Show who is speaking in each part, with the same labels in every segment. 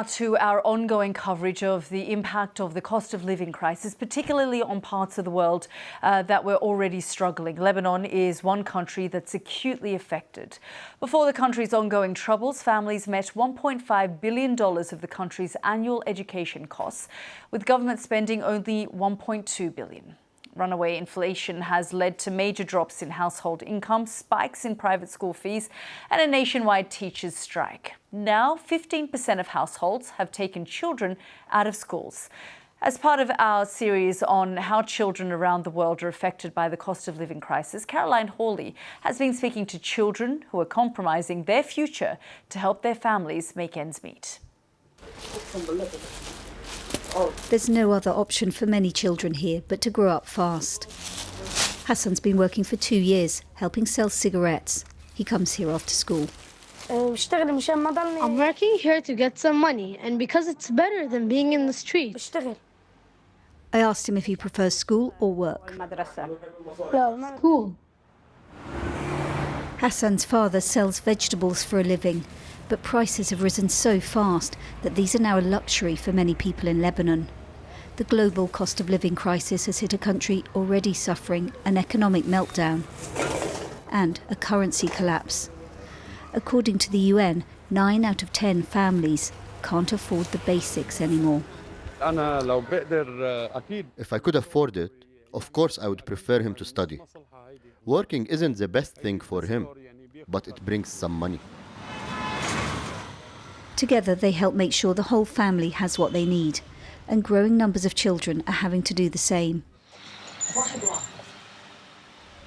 Speaker 1: To our ongoing coverage of the impact of the cost of living crisis, particularly on parts of the world that were already struggling. Lebanon is one country that's acutely affected. Before the country's ongoing troubles, families met $1.5 billion of the country's annual education costs, with government spending only $1.2 billion. Runaway inflation has led to major drops in household income, spikes in private school fees, and a nationwide teachers' strike. Now, 15% of households have taken children out of schools. As part of our series on how children around the world are affected by the cost of living crisis, Hawley has been speaking to children who are compromising their future to help their families make ends meet.
Speaker 2: There's no other option for many children here but to grow up fast. Hassan's been working for 2 years, helping sell cigarettes. He comes here after school.
Speaker 3: I'm working here to get some money, and because it's better than being in the street.
Speaker 2: I asked him if he prefers school or work.
Speaker 3: School.
Speaker 2: Hassan's father sells vegetables for a living, but prices have risen so fast that these are now a luxury for many people in Lebanon. The global cost of living crisis has hit a country already suffering an economic meltdown and a currency collapse. According to the UN, 9 out of 10 families can't afford the basics anymore.
Speaker 4: If I could afford it, of course I would prefer him to study. Working isn't the best thing for him, but it brings some money.
Speaker 2: Together they help make sure the whole family has what they need, and growing numbers of children are having to do the same.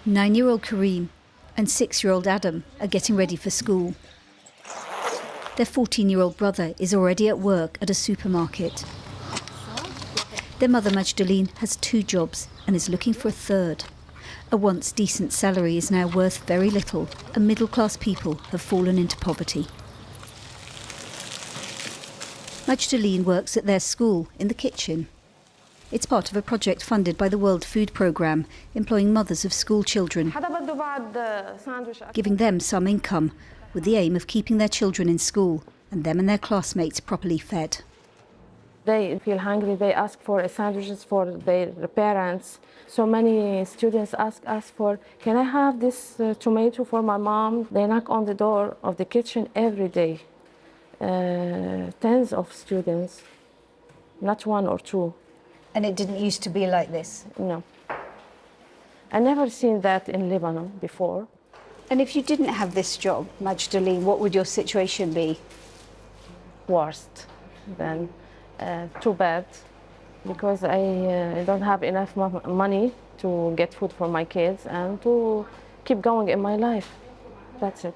Speaker 2: 9-year-old Kareem and 6-year-old Adam are getting ready for school. Their 14-year-old brother is already at work at a supermarket. Their mother Majdaleen has 2 jobs and is looking for a third. A once decent salary is now worth very little, and middle-class people have fallen into poverty. Majdaleen works at their school in the kitchen. It's part of a project funded by the World Food Programme, employing mothers of school children, giving them some income, with the aim of keeping their children in school and them and their classmates properly fed.
Speaker 5: They feel hungry, they ask for sandwiches for their parents. So many students ask us for, can I have this tomato for my mom? They knock on the door of the kitchen every day. Tens of students, not 1 or 2.
Speaker 2: And it didn't used to be like this?
Speaker 5: No. I never seen that in Lebanon before.
Speaker 2: And if you didn't have this job, Majdaleen, what would your situation be?
Speaker 5: Worst than too bad, because I don't have enough money to get food for my kids and to keep going in my life. That's it.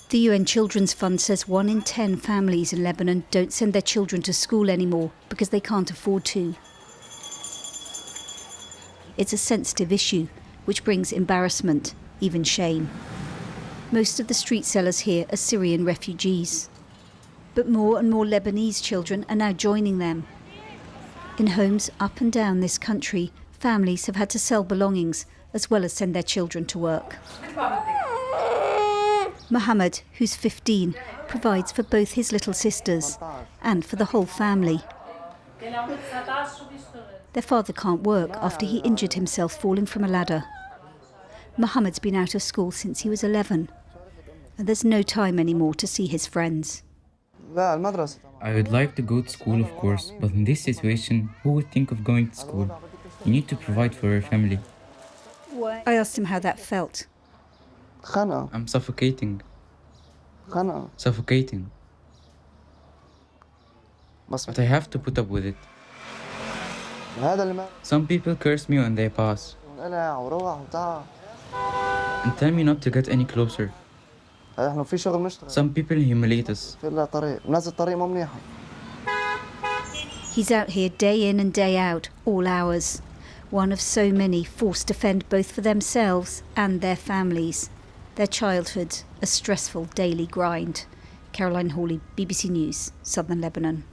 Speaker 2: The UN Children's Fund says 1 in 10 families in Lebanon don't send their children to school anymore because they can't afford to. It's a sensitive issue, which brings embarrassment, even shame. Most of the street sellers here are Syrian refugees. But more and more Lebanese children are now joining them. In homes up and down this country, families have had to sell belongings as well as send their children to work. Mohammed, who's 15, provides for both his little sisters and for the whole family. Their father can't work after he injured himself falling from a ladder. Mohammed's been out of school since he was 11, and there's no time anymore to see his friends.
Speaker 6: I would like to go to school, of course, but in this situation, who would think of going to school? You need to provide for your family.
Speaker 2: I asked him how that felt.
Speaker 6: I'm suffocating. Suffocating. But I have to put up with it. Some people curse me when they pass and tell me not to get any closer. Some people humiliate us.
Speaker 2: He's out here day in and day out, all hours. One of so many forced to fend both for themselves and their families. Their childhood, a stressful daily grind. Hawley, BBC News, Southern Lebanon.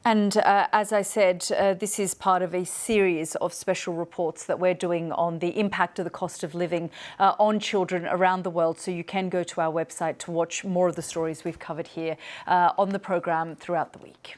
Speaker 1: And as I said, this is part of a series of special reports that we're doing on the impact of the cost of living on children around the world. So you can go to our website to watch more of the stories we've covered here on the programme throughout the week.